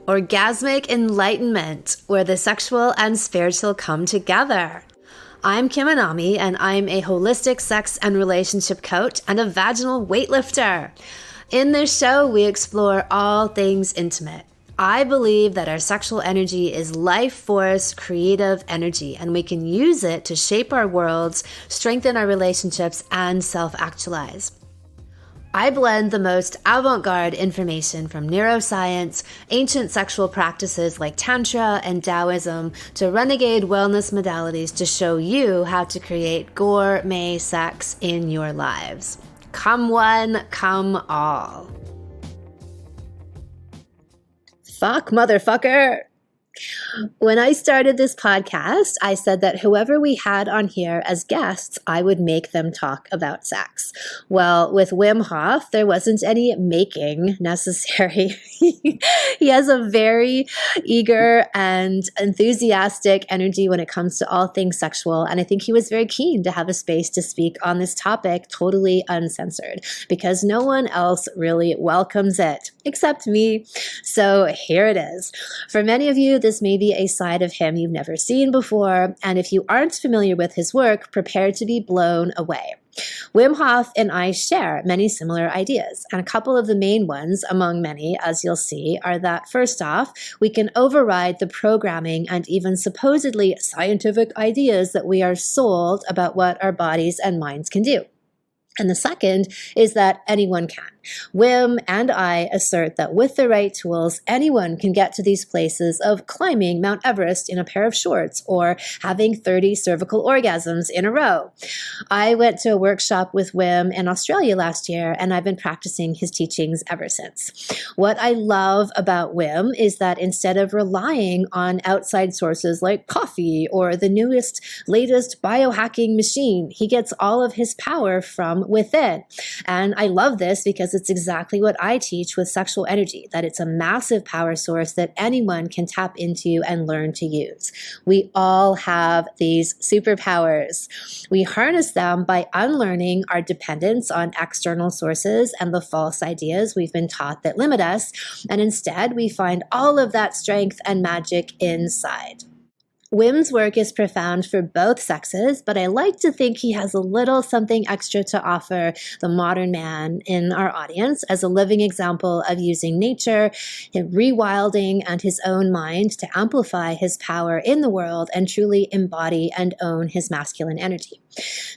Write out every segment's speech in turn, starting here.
Orgasmic enlightenment, where the sexual and spiritual come together. I'm Kim Anami, and I'm a holistic sex and relationship coach and a vaginal weightlifter. In this show, we explore all things intimate. I believe that our sexual energy is life force, creative energy, and we can use it to shape our worlds, strengthen our relationships, and self-actualize. I blend the most avant-garde information from neuroscience, ancient sexual practices like Tantra and Taoism, to renegade wellness modalities to show you how to create gourmet sex in your lives. Come one, come all. Fuck, motherfucker. When I started this podcast, I said that whoever we had on here as guests, I would make them talk about sex. Well, with Wim Hof, there wasn't any making necessary. He has a very eager and enthusiastic energy when it comes to all things sexual, and I think he was very keen to have a space to speak on this topic totally uncensored, because no one else really welcomes it, except me. So here it is. For many of you, this may be a side of him you've never seen before, and if you aren't familiar with his work, prepare to be blown away. Wim Hof and I share many similar ideas, and a couple of the main ones, among many, as you'll see, are that first off, we can override the programming and even supposedly scientific ideas that we are sold about what our bodies and minds can do. And the second is that anyone can. Wim and I assert that with the right tools, anyone can get to these places of climbing Mount Everest in a pair of shorts or having 30 cervical orgasms in a row. I went to a workshop with Wim in Australia last year, and I've been practicing his teachings ever since. What I love about Wim is that instead of relying on outside sources like coffee or the latest biohacking machine, he gets all of his power from within. And I love this because it's exactly what I teach with sexual energy, that it's a massive power source that anyone can tap into and learn to use. We all have these superpowers. We harness them by unlearning our dependence on external sources and the false ideas we've been taught that limit us, and instead we find all of that strength and magic inside. Wim's work is profound for both sexes, but I like to think he has a little something extra to offer the modern man in our audience as a living example of using nature, rewilding, and his own mind to amplify his power in the world and truly embody and own his masculine energy.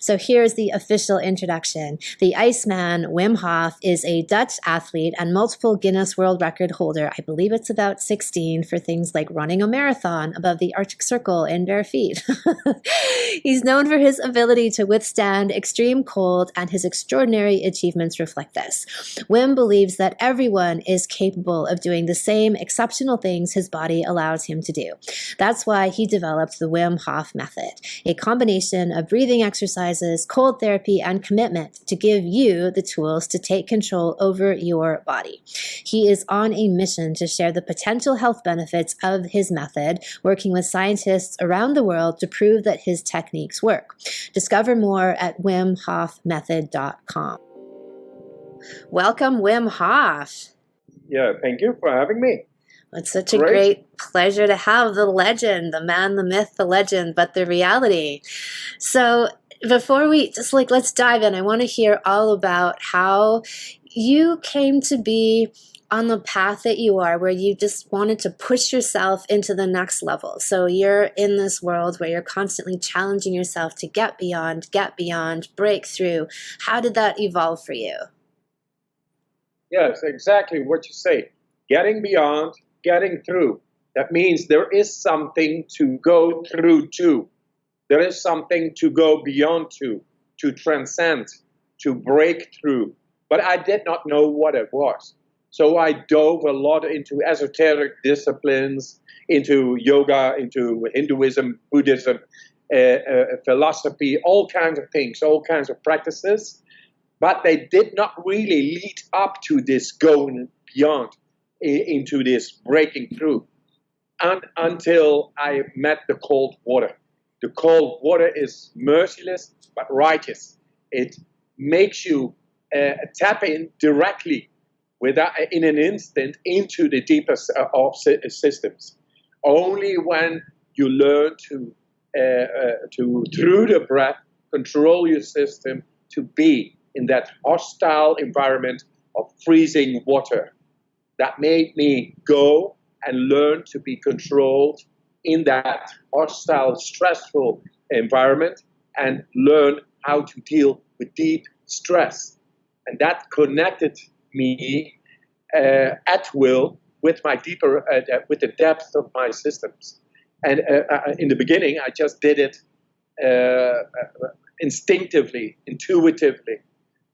So here's the official introduction. The Iceman, Wim Hof, is a Dutch athlete and multiple Guinness World Record holder. I believe it's about 16 for things like running a marathon above the Arctic Circle in bare feet. He's known for his ability to withstand extreme cold, and his extraordinary achievements reflect this. Wim believes that everyone is capable of doing the same exceptional things his body allows him to do. That's why he developed the Wim Hof method, a combination of breathing exercises, cold therapy, and commitment to give you the tools to take control over your body. He is on a mission to share the potential health benefits of his method, working with scientists around the world to prove that his techniques work. Discover more at wimhofmethod.com. Welcome, Wim Hof. Yeah, thank you for having me. It's such a great pleasure to have the legend, the man, the myth, the legend, but the reality. So before we let's dive in, I want to hear all about how you came to be on the path that you are, where you just wanted to push yourself into the next level. So you're in this world where you're constantly challenging yourself to get beyond, break through. How did that evolve for you? Yes, exactly what you say. Getting beyond, getting through. That means there is something to go through to. There is something to go beyond to transcend, to break through. But I did not know what it was. So I dove a lot into esoteric disciplines, into yoga, into Hinduism, Buddhism, philosophy, all kinds of things, all kinds of practices. But they did not really lead up to this going beyond, into this breaking through, until I met the cold water. The cold water is merciless but righteous. It makes you tap in directly without, in an instant, into the deepest of systems. Only when you learn to through the breath, control your system to be in that hostile environment of freezing water. That made me go and learn to be controlled in that hostile, stressful environment and learn how to deal with deep stress. And that connected me at will with my deeper, with the depth of my systems. And in the beginning, I just did it instinctively, intuitively.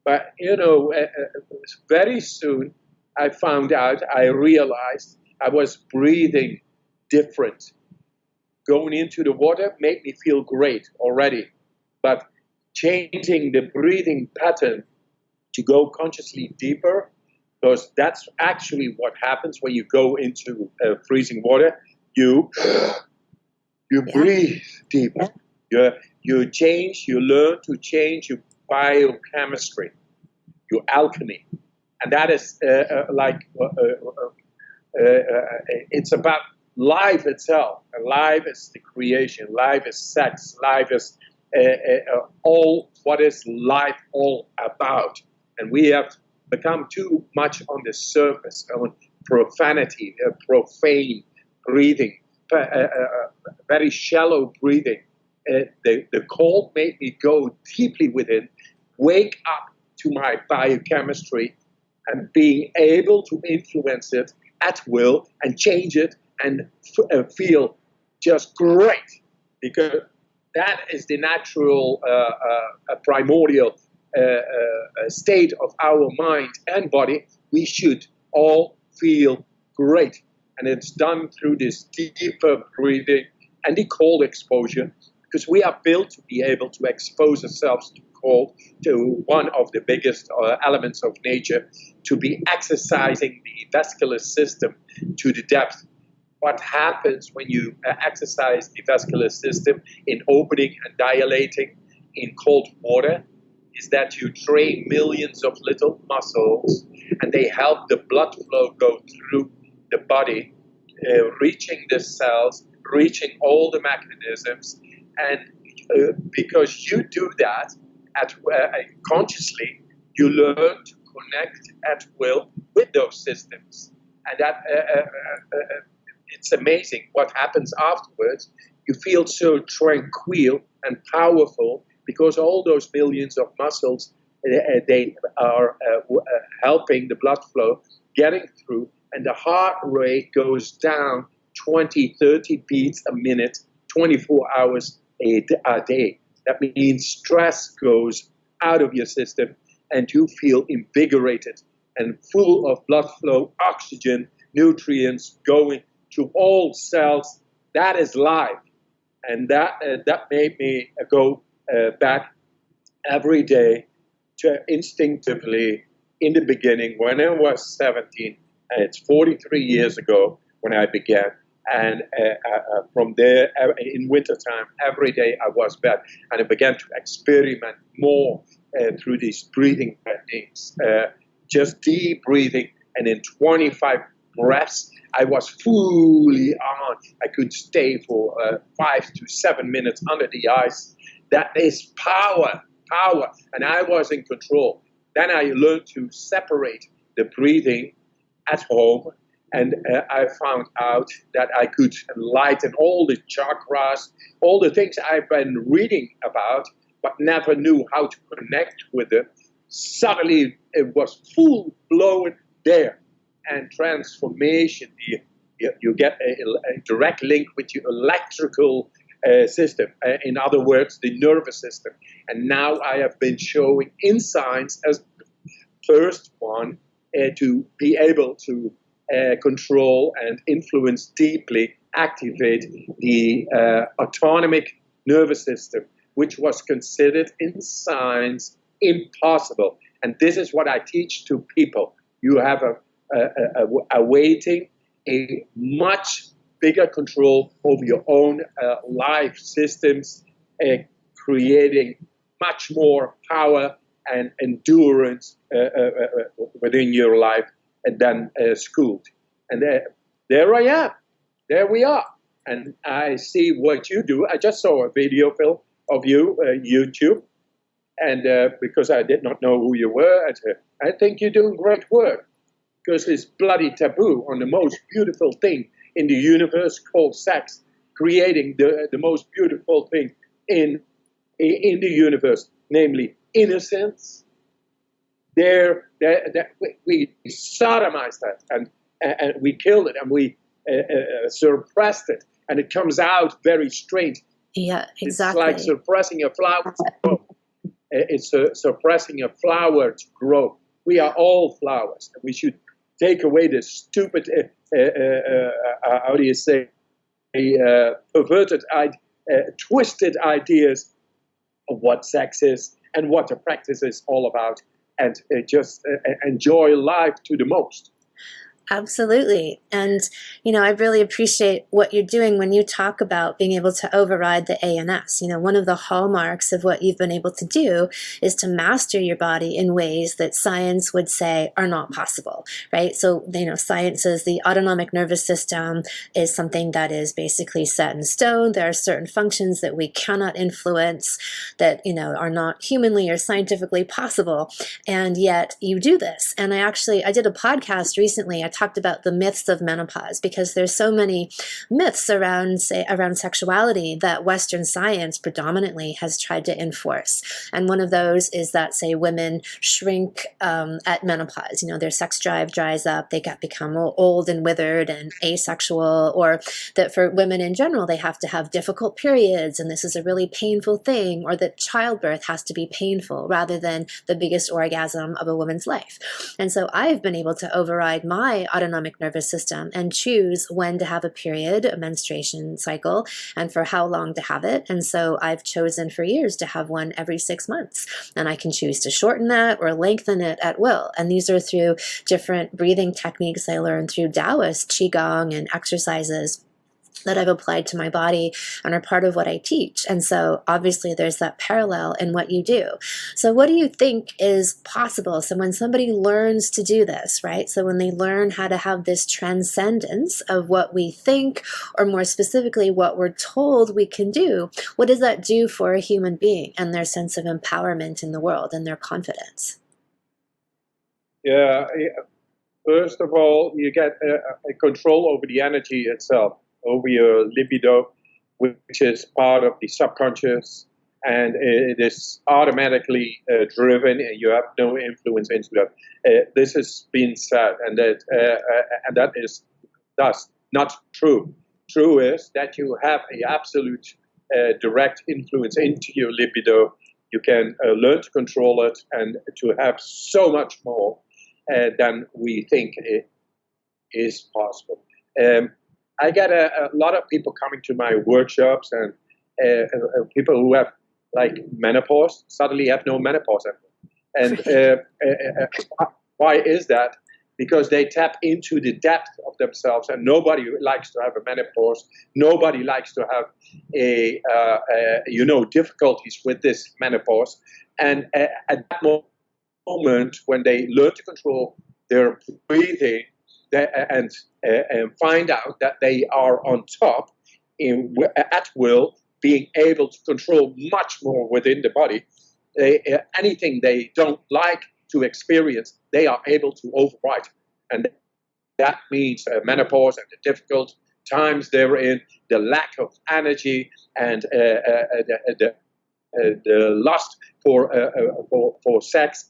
But, very soon I found out, I realized I was breathing different. Going into the water made me feel great already. But changing the breathing pattern to go consciously deeper, because that's actually what happens when you go into freezing water. You breathe deeper. You change, you learn to change your biochemistry, your alchemy. And that is it's about life itself. And life is the creation. Life is sex. Life is all what is life all about. And we have become too much on the surface, on profanity, profane breathing, very shallow breathing. The cold made me go deeply within, wake up to my biochemistry, and being able to influence it at will and change it and feel just great, because that is the natural primordial state of our mind and body. We should all feel great. And it's done through this deeper breathing and the cold exposure, because we are built to be able to expose ourselves to cold, to one of the biggest elements of nature, to be exercising the vascular system to the depth. What happens when you exercise the vascular system in opening and dilating in cold water is that you train millions of little muscles, and they help the blood flow go through the body, reaching the cells, reaching all the mechanisms. And because you do that consciously, you learn to connect at will with those systems. And that it's amazing what happens afterwards. You feel so tranquil and powerful because all those millions of muscles, they are helping the blood flow getting through, and the heart rate goes down 20, 30 beats a minute, 24 hours a day. That means stress goes out of your system and you feel invigorated and full of blood flow, oxygen, nutrients going to all cells. That is life. And that made me go back every day to instinctively, in the beginning, when I was 17, and it's 43 years ago when I began, and from there, in wintertime, every day I was back, and I began to experiment more through these breathing techniques, just deep breathing, and in 25 breaths, I was fully on. I could stay for 5 to 7 minutes under the ice. That is power, and I was in control. Then I learned to separate the breathing at home, and I found out that I could enlighten all the chakras, all the things I've been reading about, but never knew how to connect with them. Suddenly, it was full-blown there. And transformation, you get a direct link with your electrical system, in other words, the nervous system. And now I have been showing in science as the first one to be able to control and influence deeply, activate the autonomic nervous system, which was considered in science impossible. And this is what I teach to people. You have awaiting a much bigger control over your own life systems, creating much more power and endurance within your life than schooled. And there I am. There we are. And I see what you do. I just saw a video, Phil, of you, YouTube. And because I did not know who you were, I think you're doing great work. Because it's bloody taboo on the most beautiful thing in the universe called sex, creating the most beautiful thing in the universe, namely innocence. We sodomized that, and we killed it, and we suppressed it, and it comes out very strange. Yeah, exactly. It's like suppressing a flower to grow. It's suppressing a flower to grow. We are all flowers, and we should take away the stupid, how do you say, perverted, twisted ideas of what sex is and what the practice is all about, and just enjoy life to the most. Absolutely. And, I really appreciate what you're doing when you talk about being able to override the ANS. One of the hallmarks of what you've been able to do is to master your body in ways that science would say are not possible, right? So, science says the autonomic nervous system is something that is basically set in stone. There are certain functions that we cannot influence that, are not humanly or scientifically possible. And yet you do this. And I did a podcast recently. I talked about the myths of menopause, because there's so many myths around sexuality that Western science predominantly has tried to enforce. And one of those is that, say, women shrink at menopause. Their sex drive dries up, they become old and withered and asexual, or that for women in general, they have to have difficult periods, and this is a really painful thing, or that childbirth has to be painful rather than the biggest orgasm of a woman's life. And so I've been able to override my autonomic nervous system and choose when to have a period, a menstruation cycle, and for how long to have it. And so I've chosen for years to have one every 6 months. And I can choose to shorten that or lengthen it at will. And these are through different breathing techniques I learned through Taoist, Qigong, and exercises that I've applied to my body and are part of what I teach. And so obviously there's that parallel in what you do. So what do you think is possible? So when somebody learns to do this, right? So when they learn how to have this transcendence of what we think, or more specifically, what we're told we can do, what does that do for a human being and their sense of empowerment in the world and their confidence? Yeah, first of all, you get a control over the energy itself, over your libido, which is part of the subconscious, and it is automatically driven, and you have no influence into that. This has been said, and that is thus not true. True is that you have an absolute direct influence into your libido. You can learn to control it and to have so much more than we think it is possible. I get a lot of people coming to my workshops, and people who have like menopause suddenly have no menopause anymore. And why is that? Because they tap into the depth of themselves, and nobody likes to have a menopause. Nobody likes to have difficulties with this menopause. And at that moment, when they learn to control their breathing, and find out that they are on top at will, being able to control much more within the body. Anything they don't like to experience, they are able to override. And that means menopause and the difficult times they're in, the lack of energy, and the lust for sex.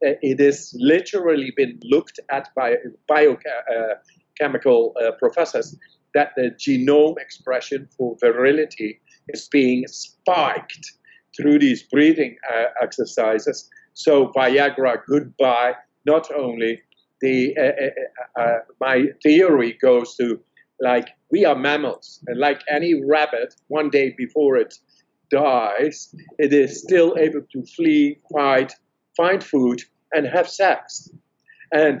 It has literally been looked at by biochemical professors that the genome expression for virility is being spiked through these breathing exercises. So Viagra, goodbye. Not only my theory goes to, like, we are mammals, and like any rabbit, one day before it dies, it is still able to flee, fight, find food, and have sex. And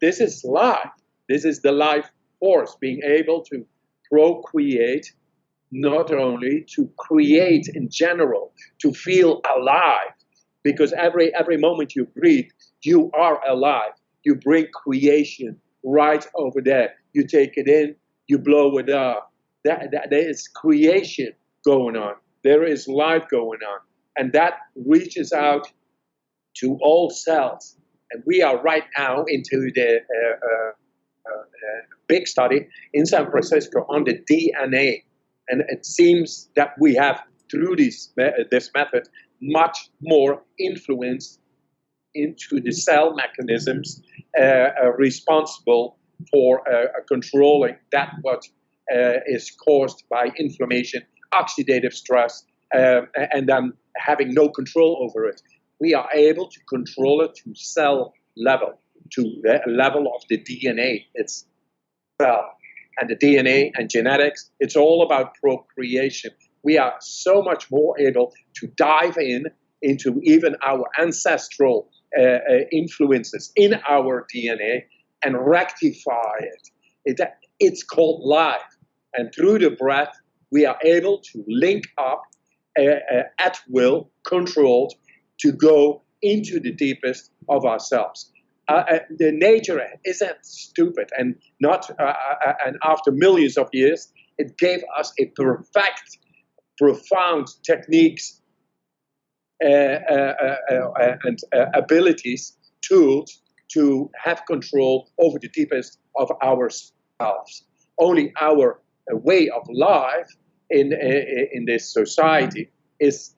this is life. This is the life force, being able to procreate, not only to create in general, to feel alive, because every moment you breathe, you are alive. You bring creation right over there. You take it in, you blow it up. There is creation going on. There is life going on. And that reaches out to all cells. And we are right now into the big study in San Francisco on the DNA. And it seems that we have, through this method, much more influence into the cell mechanisms responsible for controlling that what is caused by inflammation, oxidative stress, and then having no control over it. We are able to control it to cell level, to the level of the DNA itself. And the DNA and genetics, it's all about procreation. We are so much more able to dive into even our ancestral influences in our DNA and rectify it. It's called life. And through the breath, we are able to link up at will, controlled, to go into the deepest of ourselves. The nature isn't stupid, and not. And after millions of years, it gave us a perfect, profound techniques and abilities, tools to have control over the deepest of ourselves. Only our way of life in this society is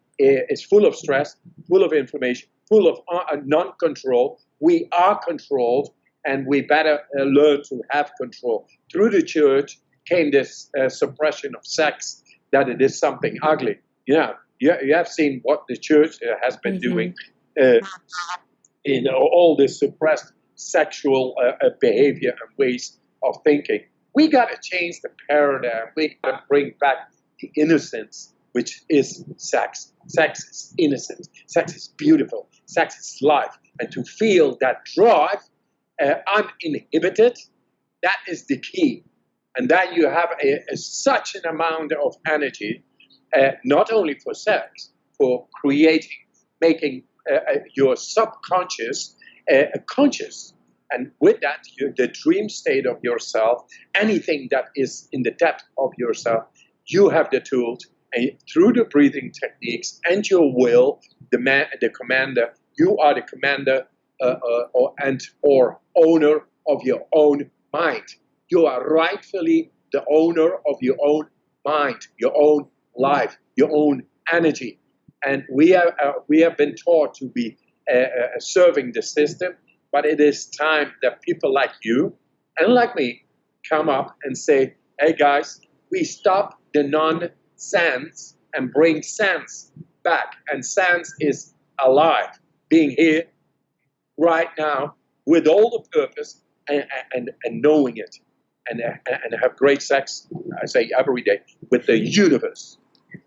full of stress, full of inflammation, full of non-control. We are controlled, and we better learn to have control. Through the church came this suppression of sex, that it is something ugly. Yeah, you have seen what the church has been doing in all this suppressed sexual behavior and ways of thinking. We got to change the paradigm. We got to bring back the innocence, which is sex. Sex is innocent. Sex is beautiful. Sex is life. And to feel that drive uninhibited, that is the key. And then you have such an amount of energy, not only for sex, for creating, making your subconscious conscious. And with that, the dream state of yourself, anything that is in the depth of yourself, you have the tools. And through the breathing techniques and your will, the commander, you are the commander or owner of your own mind. You are rightfully the owner of your own mind, your own life, your own energy. And we have been taught to be serving the system, but it is time that people like you and like me come up and say, hey guys, we stop the nonsense and bring sense back. And sense is alive, being here right now with all the purpose and knowing it. And have great sex, I say every day, with the universe.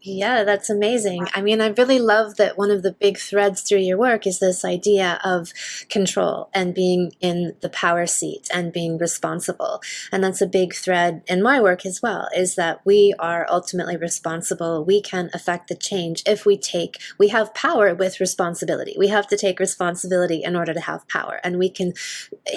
Yeah, that's amazing. I mean, I really love that one of the big threads through your work is this idea of control and being in the power seat and being responsible. And that's a big thread in my work as well, is that we are ultimately responsible. We can affect the change if we have power with responsibility. We have to take responsibility in order to have power, and we can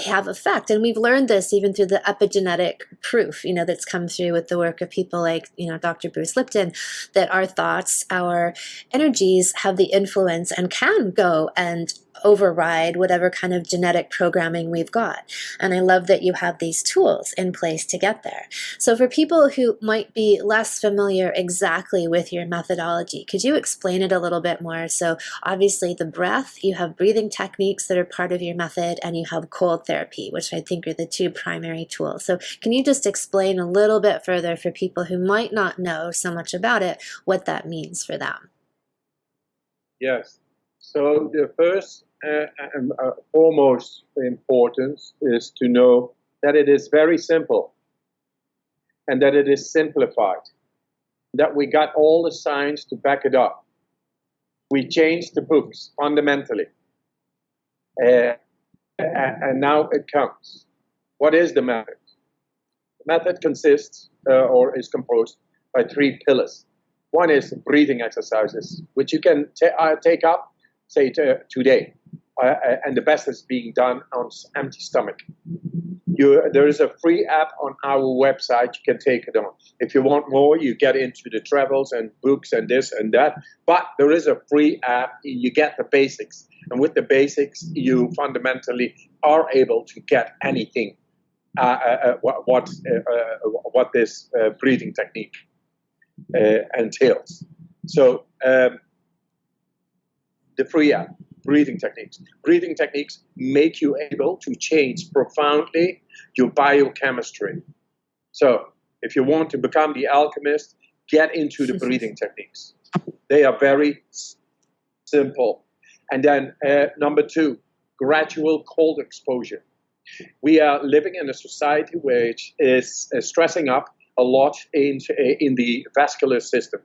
have effect. And we've learned this even through the epigenetic proof, that's come through with the work of people like, Dr. Bruce Lipton, that our thoughts, our energies have the influence and can go and override whatever kind of genetic programming we've got. And I love that you have these tools in place to get there. So for people who might be less familiar exactly with your methodology, could you explain it a little bit more? So obviously the breath, you have breathing techniques that are part of your method, and you have cold therapy, which I think are the two primary tools. So can you just explain a little bit further for people who might not know so much about it, what that means for them? Yes. So the first and foremost importance is to know that it is very simple and that it is simplified, that we got all the science to back it up. We changed the books fundamentally. And now it comes. What is the method? The method consists or is composed by 3 pillars. One is breathing exercises, which you can take up, say, today. and the best is being done on empty stomach. There is a free app on our website. You can take it on. If you want more, you get into the travels and books and this and that. But there is a free app. You get the basics. And with the basics, you fundamentally are able to get anything, what this breathing technique entails. So the free app, breathing techniques. Breathing techniques make you able to change profoundly your biochemistry. So if you want to become the alchemist, get into the breathing techniques. They are very simple. And then number 2, gradual cold exposure. We are living in a society which is stressing up a lot in the vascular system.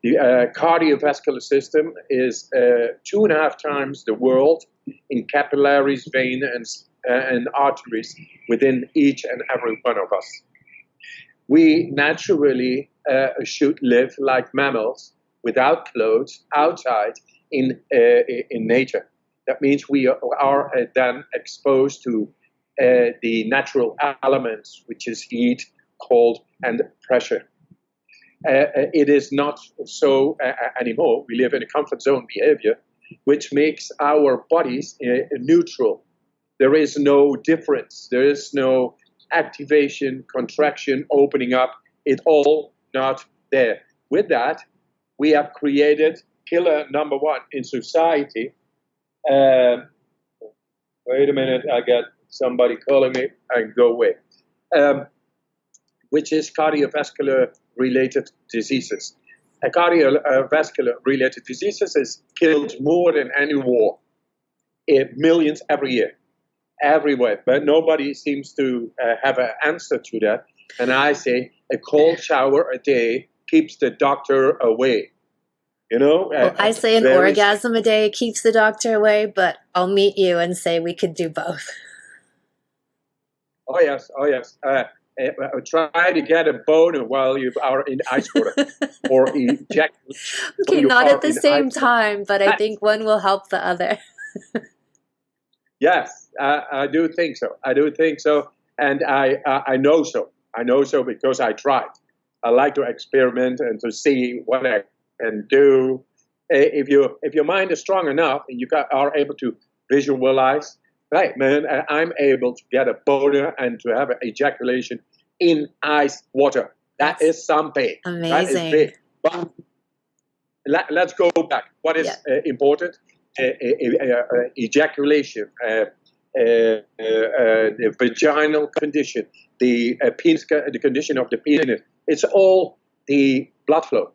The cardiovascular system is 2.5 times the world in capillaries, veins, and arteries within each and every one of us. We naturally should live like mammals without clothes outside in nature. That means we are then exposed to the natural elements, which is heat, cold, and pressure. It is not so anymore. We live in a comfort zone behavior, which makes our bodies neutral. There is no difference. There is no activation, contraction, opening up. It's all not there. With that, we have created killer number 1 in society. Wait a minute, I got somebody calling me. I go away. Which is cardiovascular-related diseases. Cardiovascular-related diseases is killed more than any war. Millions every year, everywhere. But nobody seems to have an answer to that. And I say a cold shower a day keeps the doctor away. You know? Well, I say an orgasm a day keeps the doctor away, but I'll meet you and say we could do both. Oh, yes. Try to get a boner while you are in ice water or eject. Okay, not at the same time, but I think one will help the other. Yes, I do think so. And I know so. I know so because I tried. I like to experiment and to see what I can do. If your mind is strong enough and you are able to visualize, right, man, I'm able to get a boner and to have an ejaculation in ice water. That is something. Amazing. That is big. But let's go back. What is important? Ejaculation, the vaginal condition, the penis, the condition of the penis. It's all the blood flow.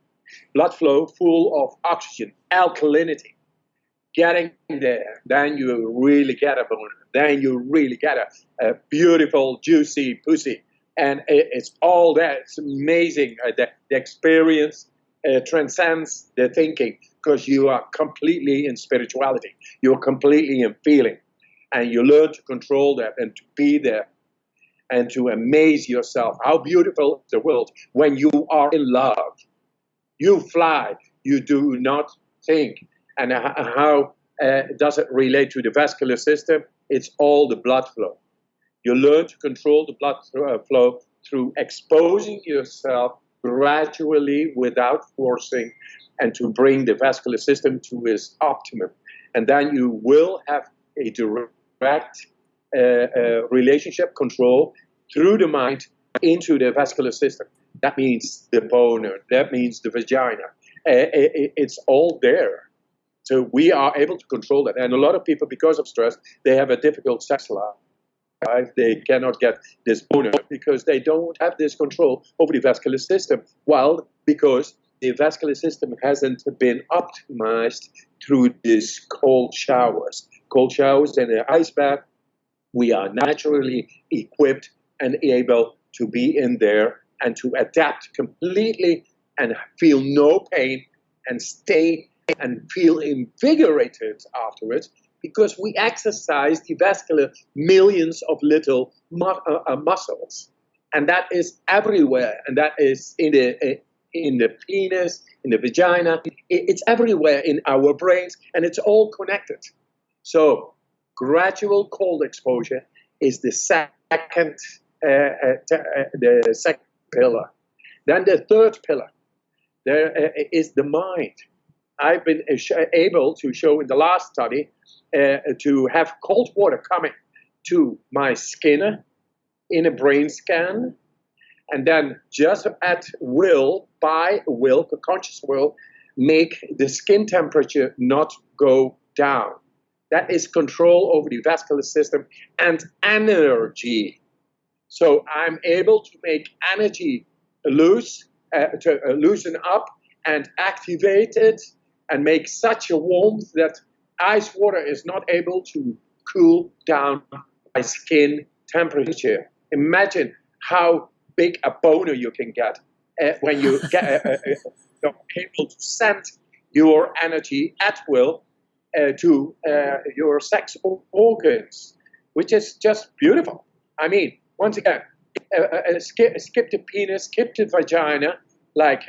Blood flow full of oxygen, alkalinity. Getting there, then you really get a boner. Then you really get a beautiful, juicy pussy. And it's all that. It's amazing. The experience transcends the thinking because you are completely in spirituality. You're completely in feeling. And you learn to control that and to be there and to amaze yourself. How beautiful is the world when you are in love. You fly. You do not think. And how does it relate to the vascular system? It's all the blood flow. You learn to control the blood flow through exposing yourself gradually without forcing and to bring the vascular system to its optimum. And then you will have a direct relationship control through the mind into the vascular system. That means the boner. That means the vagina. It's all there. So we are able to control that. And a lot of people, because of stress, they have a difficult sex life. They cannot get this boner because they don't have this control over the vascular system. Well, because the vascular system hasn't been optimized through these cold showers. Cold showers and an ice bath, we are naturally equipped and able to be in there and to adapt completely and feel no pain and stay and feel invigorated afterwards because we exercise the vascular millions of little muscles. And that is everywhere. And that is in the penis, in the vagina. It's everywhere in our brains, and it's all connected. So gradual cold exposure is the second pillar. Then the third pillar, there is the mind. I've been able to show in the last study to have cold water coming to my skin in a brain scan, and then just at will, by will, conscious will, make the skin temperature not go down. That is control over the vascular system and energy. So I'm able to make energy loose, to loosen up and activate it and make such a warmth that ice water is not able to cool down my skin temperature. Imagine how big a boner you can get when you get able to send your energy at will to your sexual organs, which is just beautiful. I mean, once again, skip the penis, skip the vagina, like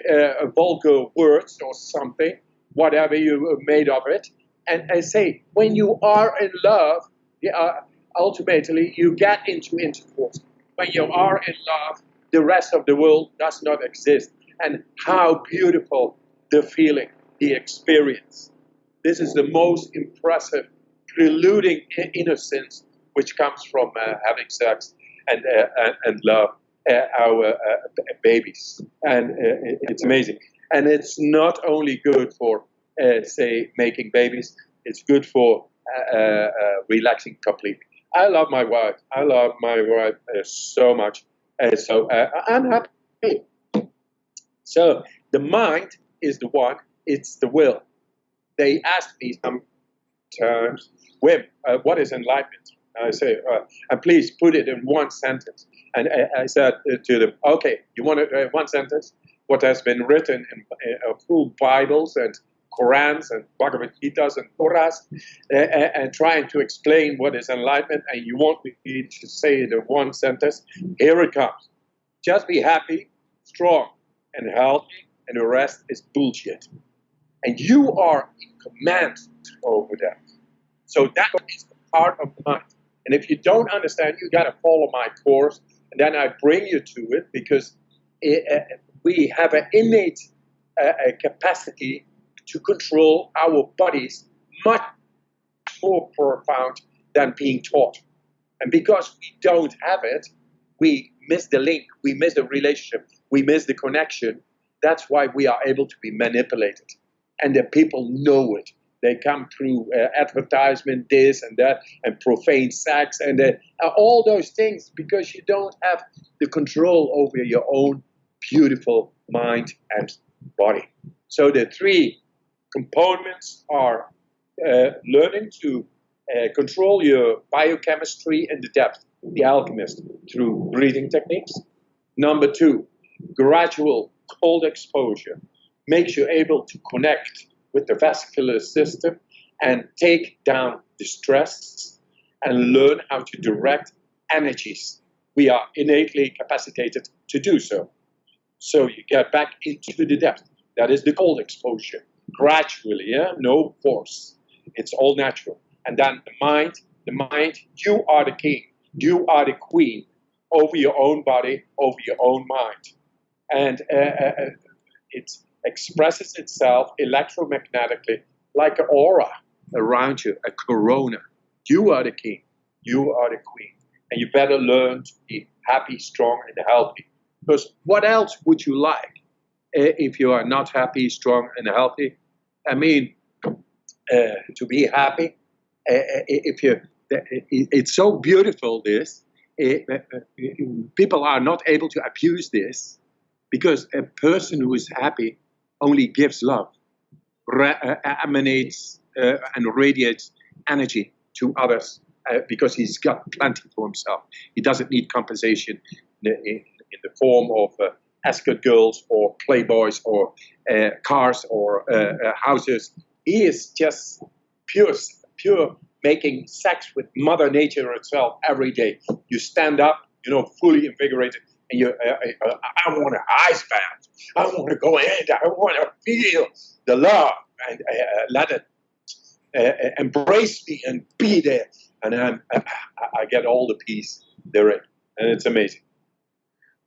vulgar words or something, whatever you made of it, and I say, when you are in love, ultimately you get into intercourse. When you are in love, the rest of the world does not exist. And how beautiful the feeling, the experience. This is the most impressive, preluding innocence which comes from having sex and love our babies. And it's amazing. And it's not only good for, say, making babies, it's good for relaxing completely. I love my wife. I love my wife so much. So I'm happy. So the mind is the one, it's the will. They asked me sometimes, Wim, what is enlightenment? I say, and please put it in one sentence. And I said to them, okay, you want it one sentence? What has been written in full Bibles and Qurans and Bhagavad Gitas and Torahs, and trying to explain what is enlightenment, and you want me to say it in one sentence? Here it comes. Just be happy, strong, and healthy, and the rest is bullshit. And you are in command over that. So that is the part of the mind. And if you don't understand, you got to follow my course, and then I bring you to it, because we have an innate capacity to control our bodies much more profound than being taught. And because we don't have it, we miss the link, we miss the relationship, we miss the connection. That's why we are able to be manipulated. And the people know it. They come through advertisement, this and that, and profane sex, and all those things, because you don't have the control over your own beautiful mind and body. So the three components are learning to control your biochemistry in the depth, the alchemist, through breathing techniques. Number two, gradual cold exposure makes you able to connect with the vascular system and take down the stress and learn how to direct energies. We are innately capacitated to do so. So you get back into the depth. That is the cold exposure. Gradually, yeah? No force. It's all natural. And then the mind, you are the king. You are the queen over your own body, over your own mind. And it expresses itself electromagnetically like an aura around you, a corona. You are the king. You are the queen. And you better learn to be happy, strong, and healthy. Because what else would you like if you are not happy, strong, and healthy? I mean, to be happy, it's so beautiful, this. People are not able to abuse this, because a person who is happy only gives love, emanates and radiates energy to others, because he's got plenty for himself. He doesn't need compensation in the form of escort girls or playboys or cars or houses. He is just pure making sex with Mother Nature itself every day. You stand up, fully invigorated, and you, I want an ice bath. I want to go in. I want to feel the love and let it embrace me and be there. And I get all the peace therein. And it's amazing.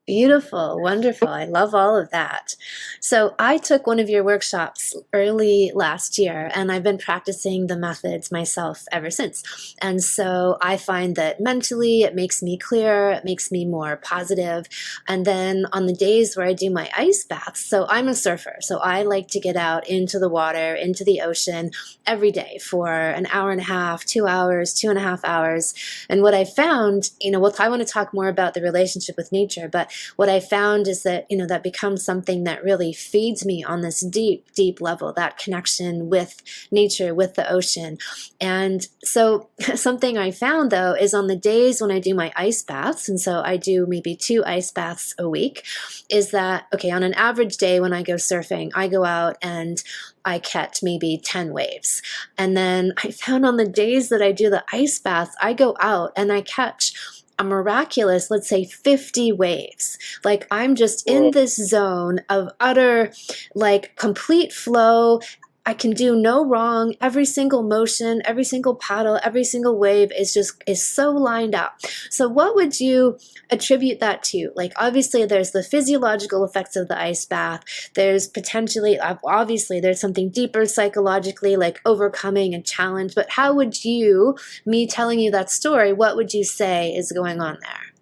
Beautiful, wonderful. I love all of that. So I took one of your workshops early last year, and I've been practicing the methods myself ever since. And so I find that mentally it makes me clear, it makes me more positive. And then on the days where I do my ice baths, so I'm a surfer, so I like to get out into the water, into the ocean every day for an hour and a half, 2 hours, 2.5 hours. And what I found, I want to talk more about the relationship with nature, but what I found is that, that becomes something that really feeds me on this deep, deep level, that connection with nature, with the ocean. And so something I found, though, is on the days when I do my ice baths, and so I do maybe 2 ice baths a week, is that, okay, on an average day when I go surfing, I go out and I catch maybe 10 waves. And then I found on the days that I do the ice baths, I go out and I catch a miraculous, let's say 50 waves. Like I'm just in this zone of utter, like complete flow. I can do no wrong. Every single motion, every single paddle, every single wave is so lined up. So what would you attribute that to? Like obviously there's the physiological effects of the ice bath. There's potentially, obviously there's something deeper psychologically, like overcoming a challenge. But how would you, me telling you that story, what would you say is going on there?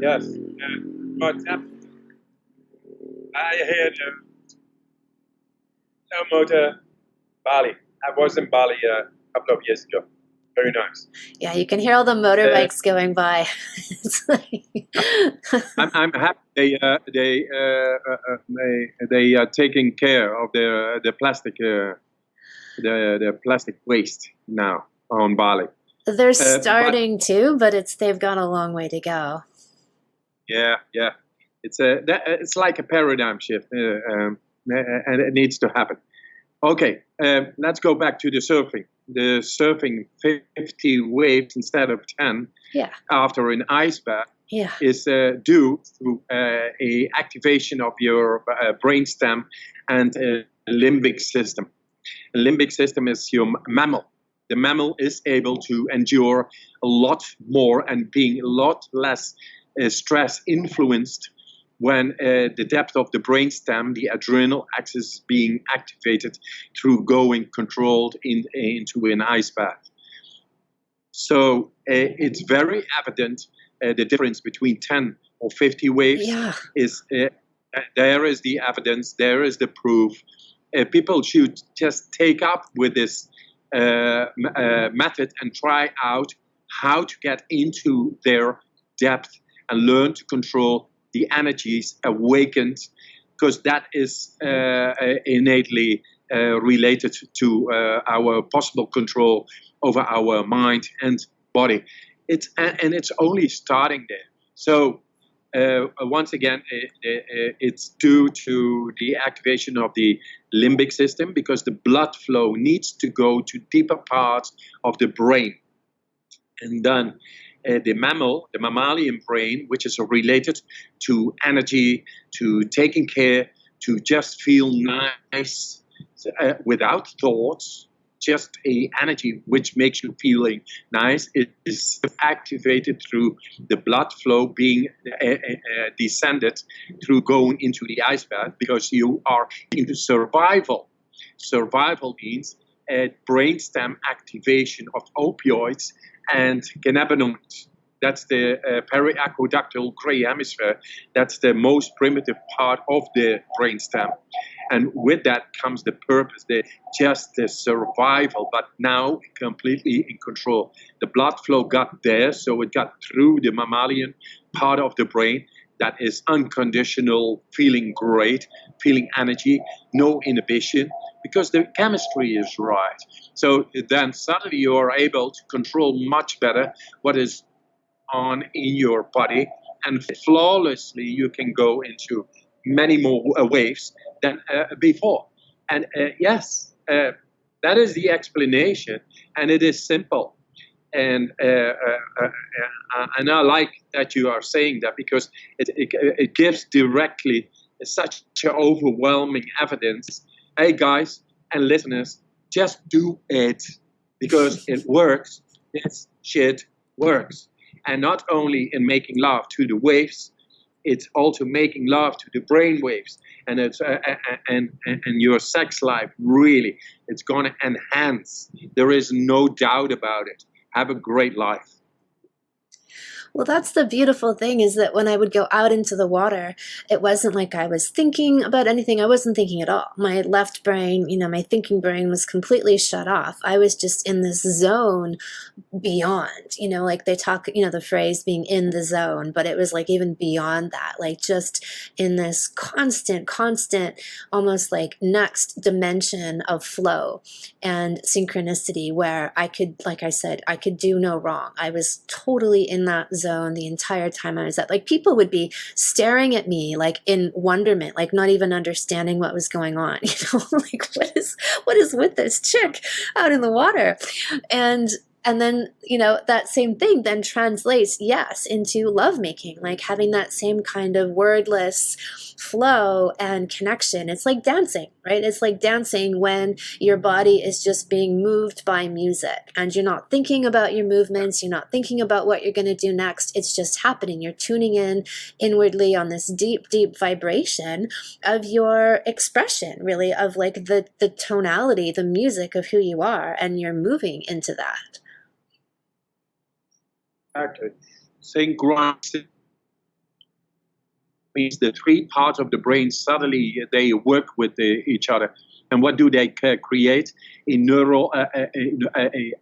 Yes. For example, I had motor Bali. I was in Bali a couple of years ago. Very nice. Yeah, you can hear all the motorbikes going by. It's like I'm happy they are taking care of the plastic the plastic waste now on Bali. They're starting to, but they've got a long way to go. Yeah. It's like a paradigm shift. And it needs to happen. Okay, let's go back to the surfing. The surfing 50 waves instead of 10 after an ice bath is due to a activation of your brainstem and limbic system. The limbic system is your mammal. The mammal is able to endure a lot more and being a lot less stress influenced when the depth of the brainstem, the adrenal axis, is being activated through going controlled into an ice bath. So it's very evident the difference between 10 or 50 waves is there is the evidence, there is the proof. People should just take up with this method and try out how to get into their depth and learn to control the energies awakened, because that is innately related to our possible control over our mind and body. It's only starting there. So once again, it's due to the activation of the limbic system, because the blood flow needs to go to deeper parts of the brain. And then the mammalian brain, which is related to energy, to taking care, to just feel nice without thoughts, just a energy which makes you feeling nice. It is activated through the blood flow being descended through going into the ice bath, because you are into survival. Survival means brainstem activation of opioids and cannabinoids. That's the periaqueductal gray hemisphere. That's the most primitive part of the brainstem. And with that comes the purpose, the survival, but now completely in control. The blood flow got there, so it got through the mammalian part of the brain. That is unconditional, feeling great, feeling energy, no inhibition, because the chemistry is right. So then suddenly you are able to control much better what is on in your body, and flawlessly you can go into many more waves than before. And yes, that is the explanation, and it is simple. And I like that you are saying that, because it gives directly such overwhelming evidence. Hey guys and listeners, Just do it because it works. This shit works. And not only in making love to the waves, it's also making love to the brain waves. And it's and your sex life really, it's going to enhance. There is no doubt about it. Have a great life. Well, that's the beautiful thing, is that when I would go out into the water, it wasn't like I was thinking about anything. I wasn't thinking at all. My left brain, my thinking brain was completely shut off. I was just in this zone beyond, like they talk, the phrase being in the zone, but it was like even beyond that, like just in this constant, almost like next dimension of flow and synchronicity where I could, like I said, I could do no wrong. I was totally in that zone the entire time I was at. Like people would be staring at me like in wonderment, like not even understanding what was going on, like what is with this chick out in the water? And then, that same thing then translates, yes, into lovemaking, like having that same kind of wordless flow and connection. It's like dancing, right? It's like dancing when your body is just being moved by music and you're not thinking about your movements. You're not thinking about what you're going to do next. It's just happening. You're tuning in inwardly on this deep, deep vibration of your expression, really, of like the tonality, the music of who you are, and you're moving into that. Exactly. Synchronicity means the three parts of the brain suddenly they work with each other. And what do they create? A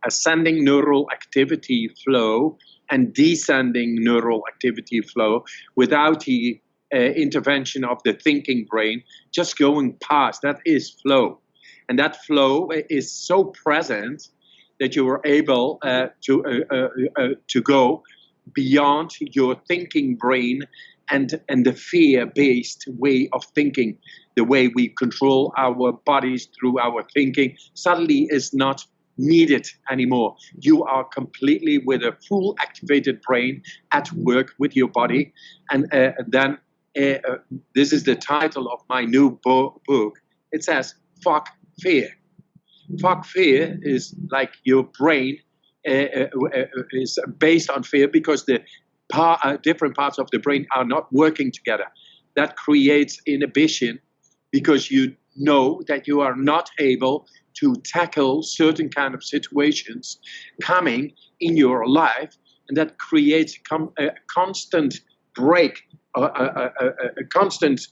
ascending neural activity flow and descending neural activity flow without the intervention of the thinking brain, just going past. That is flow. And that flow is so present that you are able to go beyond your thinking brain and the fear-based way of thinking. The way we control our bodies through our thinking suddenly is not needed anymore. You are completely with a full activated brain at work with your body. And then this is the title of my new book. It says, fuck fear. Fuck fear is like your brain is based on fear because the different parts of the brain are not working together. That creates inhibition because you know that you are not able to tackle certain kind of situations coming in your life, and that creates a constant break, a constant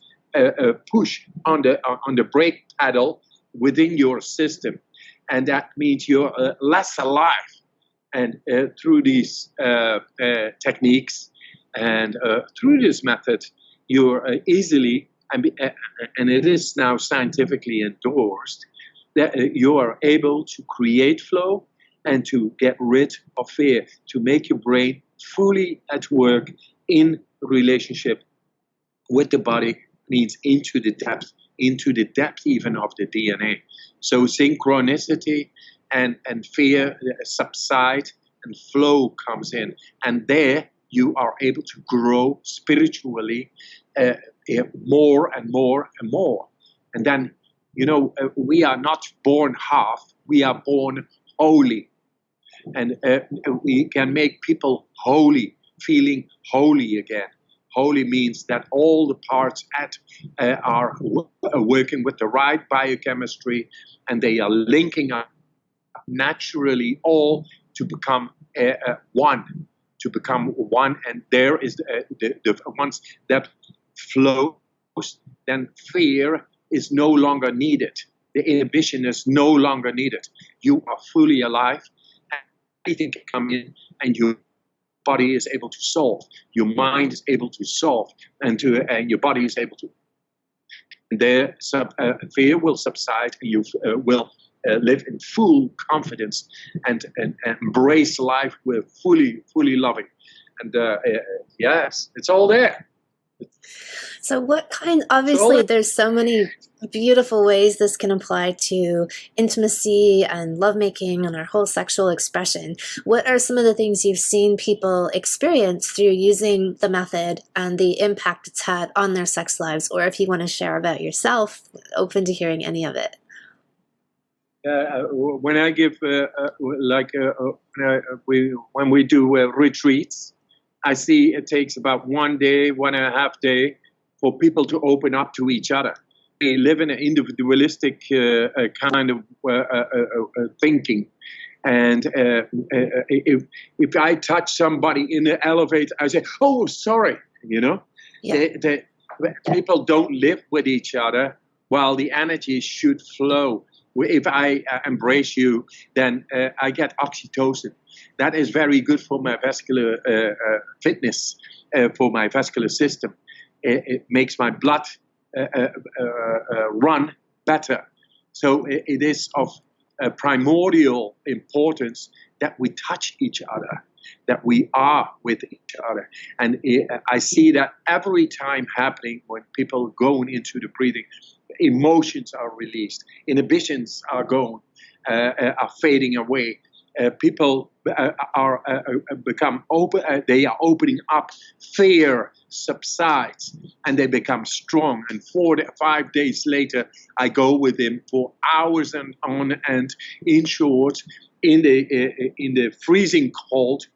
push on the brake pedal within your system, and that means you're less alive. And through these techniques and through this method, you're easily, and it is now scientifically endorsed, that you are able to create flow and to get rid of fear, to make your brain fully at work in relationship with the body, means into the depth even of the DNA. So synchronicity and fear subside and flow comes in. And there you are able to grow spiritually more and more and more. And then, we are not born half, we are born holy. And we can make people holy, feeling holy again. Holy means that all the parts are working with the right biochemistry, and they are linking up naturally all to become one. To become one, and there is the once that flows, then fear is no longer needed. The inhibition is no longer needed. You are fully alive, and anything can come in, and your body is able to solve. Your mind is able to solve, and your body is able to. There, fear will subside, and you will live in full confidence and embrace life with fully loving. And yes, it's all there. So what kind, obviously there's so many beautiful ways this can apply to intimacy and lovemaking and our whole sexual expression. What are some of the things you've seen people experience through using the method and the impact it's had on their sex lives? Or if you want to share about yourself, open to hearing any of it. when I give when we do retreats, I see it takes about 1 day, 1.5 day for people to open up to each other. They live in an individualistic kind of thinking. And if I touch somebody in the elevator, I say, "Oh, sorry," you know. Yeah. People don't live with each other while the energy should flow. If I embrace you, then I get oxytocin. That is very good for my vascular fitness, for my vascular system. It makes my blood run better. So it is of primordial importance that we touch each other, that we are with each other. And I see that every time happening when people go into the breathing, emotions are released, inhibitions are gone, are fading away. People are become open. They are opening up. Fear subsides, and they become strong. And 4 to 5 days later, I go with them for hours and on end, in short, in the freezing cold,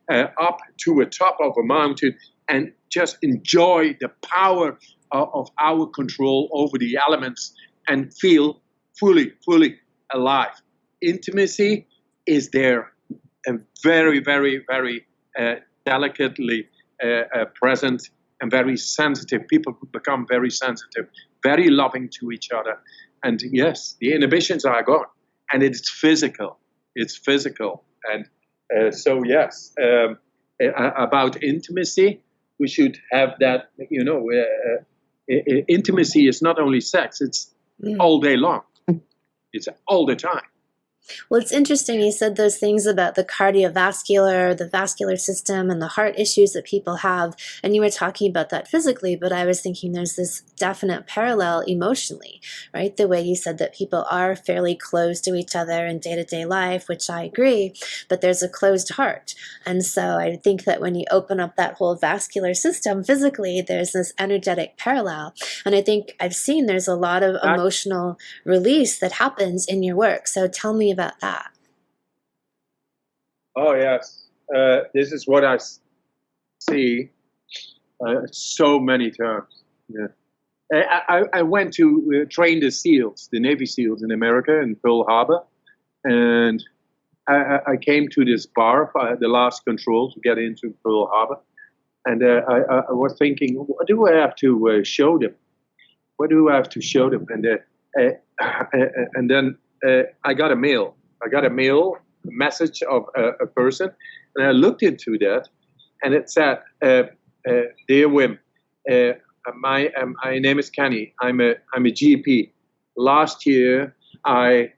up to the top of a mountain, and just enjoy the power of our control over the elements, and feel fully alive. Intimacy is there, and very, very, very delicately present, and very sensitive. People become very sensitive, very loving to each other. And yes, the inhibitions are gone, and it's physical. It's physical. And so yes, about intimacy, we should have that, intimacy is not only sex, it's all day long. It's all the time. Well, it's interesting. You said those things about the cardiovascular, the vascular system, and the heart issues that people have. And you were talking about that physically, but I was thinking there's this definite parallel emotionally, right? The way you said that people are fairly close to each other in day-to-day life, which I agree, but there's a closed heart. And so I think that when you open up that whole vascular system physically, there's this energetic parallel. And I think I've seen there's a lot of emotional release that happens in your work. So tell me about that. Oh yes, this is what I see so many times. Yeah. I went to train the SEALs, the Navy SEALs in America, in Pearl Harbor, and I came to this bar, the last control to get into Pearl Harbor, and I was thinking, what do I have to show them? What do I have to show them? And then I got a mail. A message of a person, and I looked into that, and it said, "Dear Wim, my name is Kenny. I'm a GP. Last year, I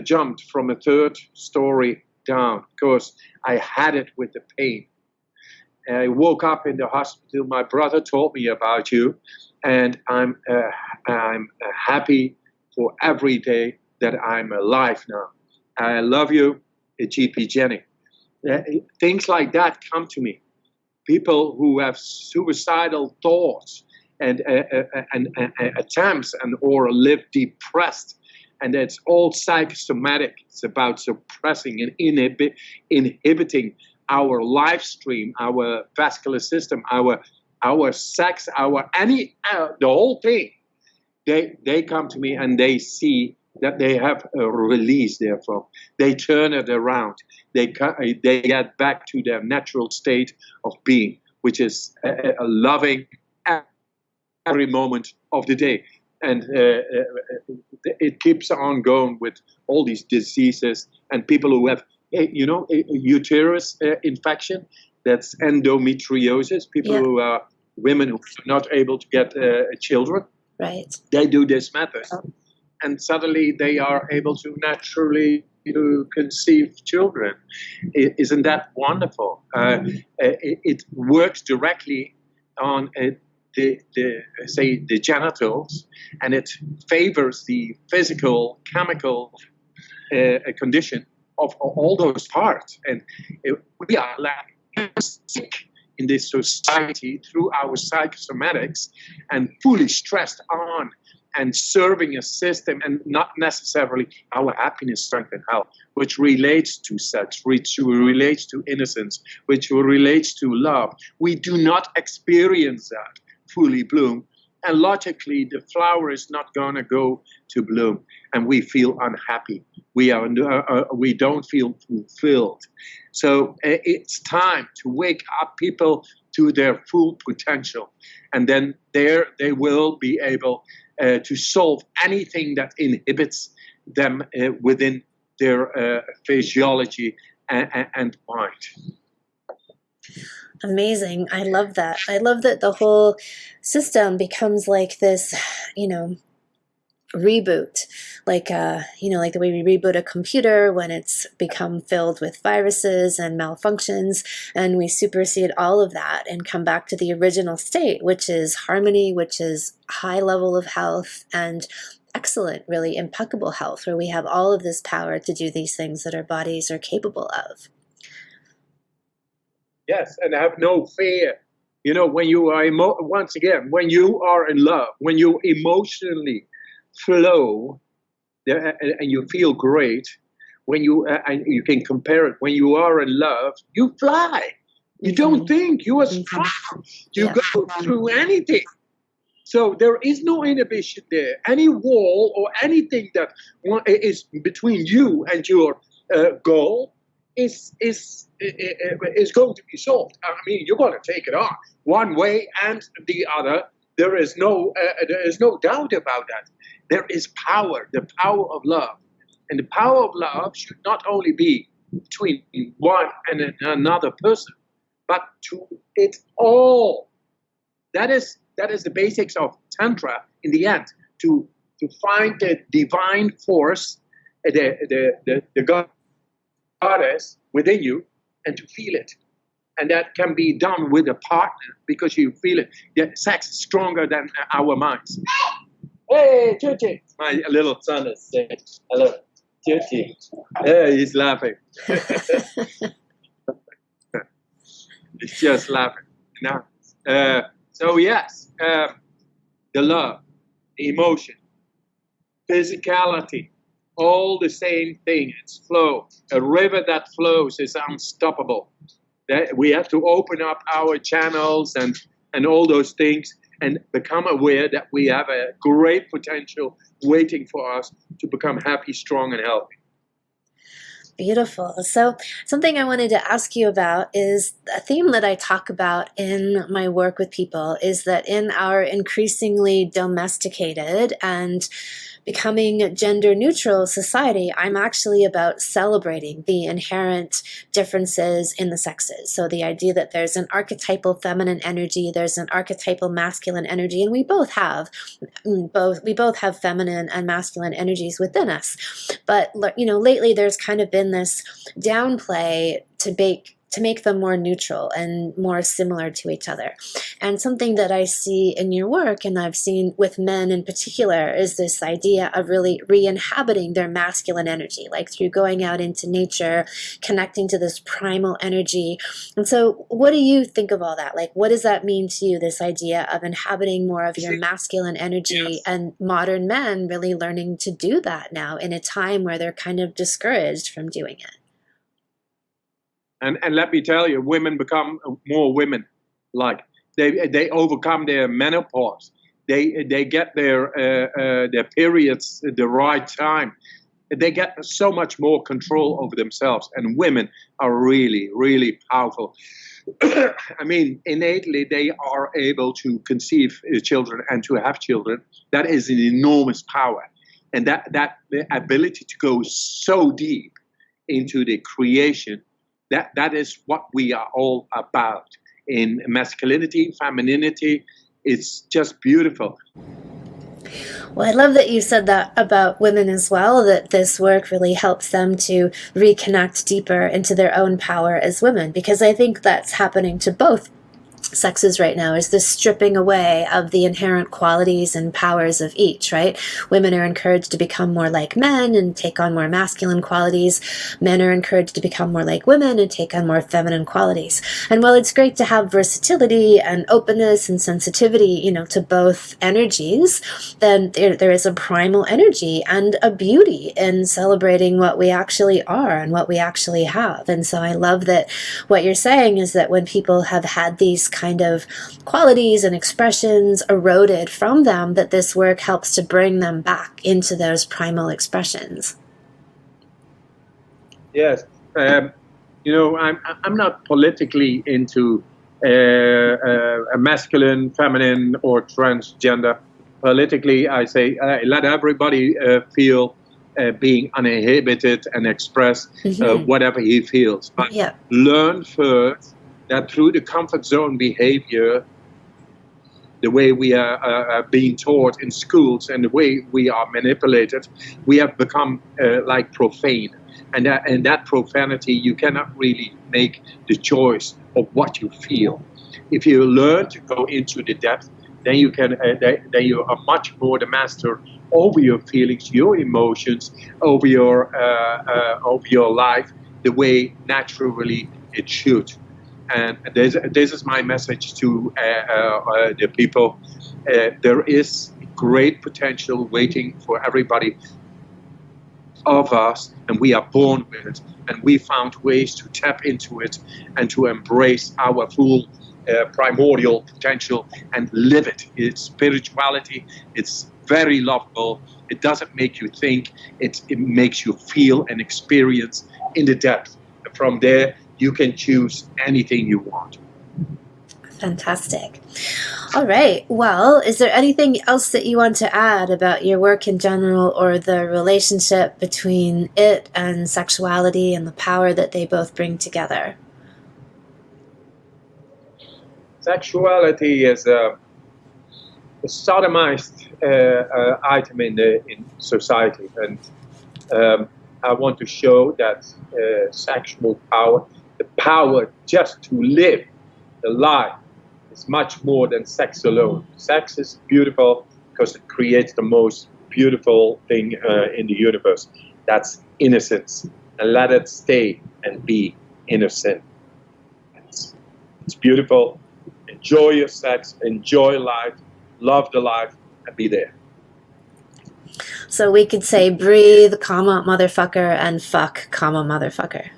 jumped from a 3rd story down because I had it with the pain. I woke up in the hospital. My brother told me about you, and I'm happy for every day that I'm alive now. I love you, GP Jenny." Things like that come to me. People who have suicidal thoughts and attempts, or live depressed, and it's all psychosomatic. It's about suppressing and inhibiting our life stream, our vascular system, our sex, the whole thing. They come to me and they see that they have a release therefrom. They turn it around. They get back to their natural state of being, which is a loving every moment of the day. And it keeps on going with all these diseases and people who have, a uterus infection. That's endometriosis. People who are women who are not able to get children. Right. They do this method. And suddenly they are able to naturally conceive children. Isn't that wonderful? It works directly on the genitals, and it favors the physical, chemical condition of all those parts. And we are sick in this society through our psychosomatics and fully stressed on and serving a system, and not necessarily our happiness, strength, and health, which relates to sex, which relates to innocence, which relates to love. We do not experience that fully bloom. And logically, the flower is not going to go to bloom, and we feel unhappy. We don't feel fulfilled. So it's time to wake up people to their full potential, and then there they will be able to solve anything that inhibits them within their physiology and mind. Amazing. I love that. I love that the whole system becomes like this, reboot, like like the way we reboot a computer when it's become filled with viruses and malfunctions, and we supersede all of that and come back to the original state, which is harmony, which is high level of health and excellent, really impeccable health, where we have all of this power to do these things that our bodies are capable of. Yes, and have no fear. When you are, once again, when you are in love, when you emotionally flow and you feel great, when you and you can compare it, when you are in love, you fly. You don't think, you are strong. You go through anything. So there is no inhibition there. Any wall or anything that is between you and your goal is going to be solved. I mean, you're going to take it on one way and the other. There is no doubt about that. There is power, the power of love, and the power of love should not only be between one and another person, but to it all. That is the basics of Tantra. In the end, to find the divine force, the goddess within you, and to feel it. And that can be done with a partner because you feel it. Yeah, sex is stronger than our minds. Hey, Chuchi! My little son is saying hello. Chuchi. Yeah, he's laughing. He's just laughing. So yes, the love, the emotion, physicality, all the same thing. It's flow. A river that flows is unstoppable. We have to open up our channels and all those things and become aware that we have a great potential waiting for us to become happy, strong, and healthy. Beautiful. So something I wanted to ask you about is a theme that I talk about in my work with people is that in our increasingly domesticated and becoming gender neutral society, I'm actually about celebrating the inherent differences in the sexes. So the idea that there's an archetypal feminine energy, there's an archetypal masculine energy, and we both have feminine and masculine energies within us. But lately there's kind of been this downplay to make them more neutral and more similar to each other. And something that I see in your work, and I've seen with men in particular, is this idea of really re-inhabiting their masculine energy, like through going out into nature, connecting to this primal energy. And so what do you think of all that? Like, what does that mean to you, this idea of inhabiting more of your masculine energy, and modern men really learning to do that now in a time where they're kind of discouraged from doing it? And let me tell you, women become more women. Like they overcome their menopause. They get their periods at the right time. They get so much more control over themselves. And women are really, really powerful. I mean, innately, they are able to conceive children and to have children. That is an enormous power. And that the ability to go so deep into the creation, that is what we are all about. In masculinity, femininity, it's just beautiful. Well, I love that you said that about women as well, that this work really helps them to reconnect deeper into their own power as women, because I think that's happening to both sexes right now is the stripping away of the inherent qualities and powers of each, right? Women are encouraged to become more like men and take on more masculine qualities. Men are encouraged to become more like women and take on more feminine qualities. And while it's great to have versatility and openness and sensitivity, to both energies, then there is a primal energy and a beauty in celebrating what we actually are and what we actually have. And so I love that what you're saying is that when people have had these kind of qualities and expressions eroded from them, that this work helps to bring them back into those primal expressions. Yes. I'm not politically into a masculine, feminine, or transgender. Politically, I say let everybody feel being uninhibited and express whatever he feels. But learn first that through the comfort zone behavior, the way we are being taught in schools and the way we are manipulated, we have become like profane. And that profanity, you cannot really make the choice of what you feel. If you learn to go into the depth, then you can. Then you are much more the master over your feelings, your emotions, over your life, the way naturally it should. And this is my message to the people. There is great potential waiting for everybody of us, and we are born with it. And we found ways to tap into it and to embrace our full primordial potential and live it. It's spirituality. It's very lovable. It doesn't make you think. It makes you feel and experience in the depth. And from there, you can choose anything you want. Fantastic. All right. Well, is there anything else that you want to add about your work in general, or the relationship between it and sexuality and the power that they both bring together? Sexuality is a sodomized item in society, and I want to show that sexual power, the power just to live the life, is much more than sex alone. Sex is beautiful because it creates the most beautiful thing in the universe. That's innocence, and let it stay and be innocent. It's beautiful. Enjoy your sex, enjoy life, love the life, and be there. So we could say breathe, comma, motherfucker, and fuck, comma, motherfucker.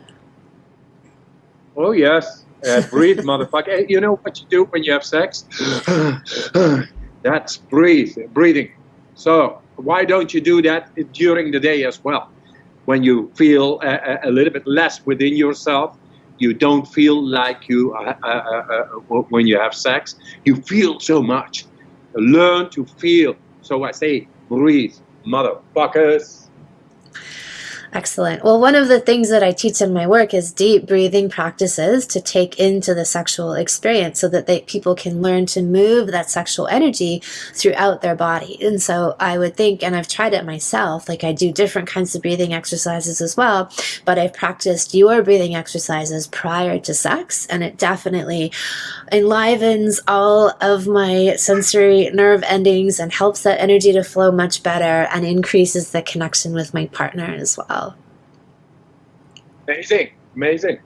Oh, yes. Breathe, motherfucker. You know what you do when you have sex? That's breathing. So why don't you do that during the day as well? When you feel a little bit less within yourself, you don't feel like you, when you have sex, you feel so much. Learn to feel. So I say, breathe, motherfuckers. Excellent. Well, one of the things that I teach in my work is deep breathing practices to take into the sexual experience so that people can learn to move that sexual energy throughout their body. And so I would think, and I've tried it myself, like I do different kinds of breathing exercises as well, but I've practiced your breathing exercises prior to sex, and it definitely enlivens all of my sensory nerve endings and helps that energy to flow much better and increases the connection with my partner as well. Amazing.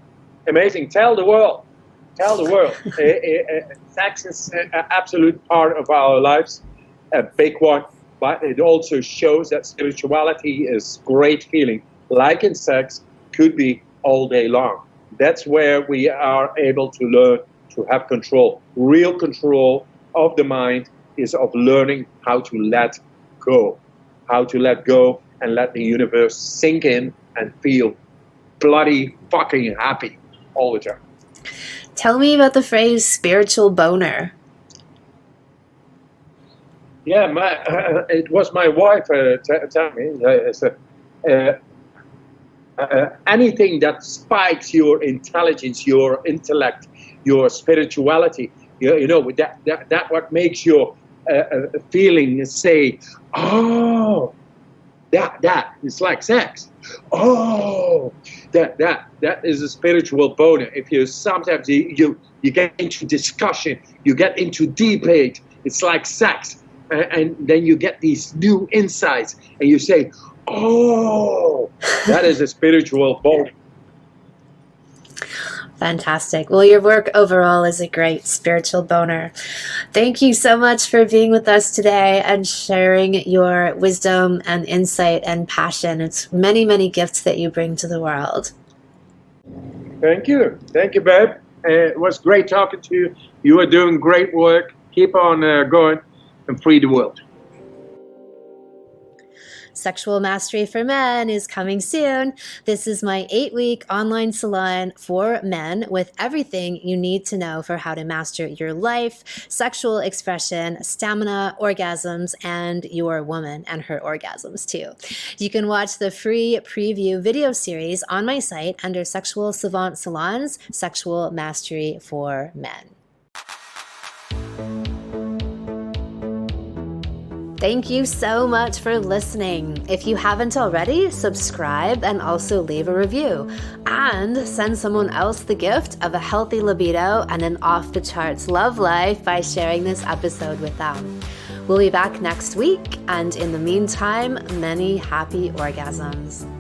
Tell the world. Sex is an absolute part of our lives, a big one, but it also shows that spirituality is great feeling, like in sex, could be all day long. That's where we are able to learn to have control. Real control of the mind is of learning how to let go. And let the universe sink in and feel bloody fucking happy all the time. Tell me about the phrase spiritual boner. Yeah, it was my wife telling me. Anything that spikes your intelligence, your intellect, your spirituality, that what makes your feeling say, oh, that is like sex. Oh, that is a spiritual boner. If you sometimes you get into discussion, you get into debate, it's like sex, and then you get these new insights, and you say, oh, that is a spiritual boner. Fantastic. Well, your work overall is a great spiritual boner. Thank you so much for being with us today and sharing your wisdom and insight and passion. It's many, many gifts that you bring to the world. Thank you. Thank you, babe. It was great talking to you. You are doing great work. Keep on going and free the world. Sexual Mastery for Men is coming soon. This is my 8-week online salon for men with everything you need to know for how to master your life, sexual expression, stamina, orgasms, and your woman and her orgasms too. You can watch the free preview video series on my site under Sexual Savant Salon's Sexual Mastery for Men. Thank you so much for listening. If you haven't already, subscribe and also leave a review. And send someone else the gift of a healthy libido and an off-the-charts love life by sharing this episode with them. We'll be back next week, and in the meantime, many happy orgasms.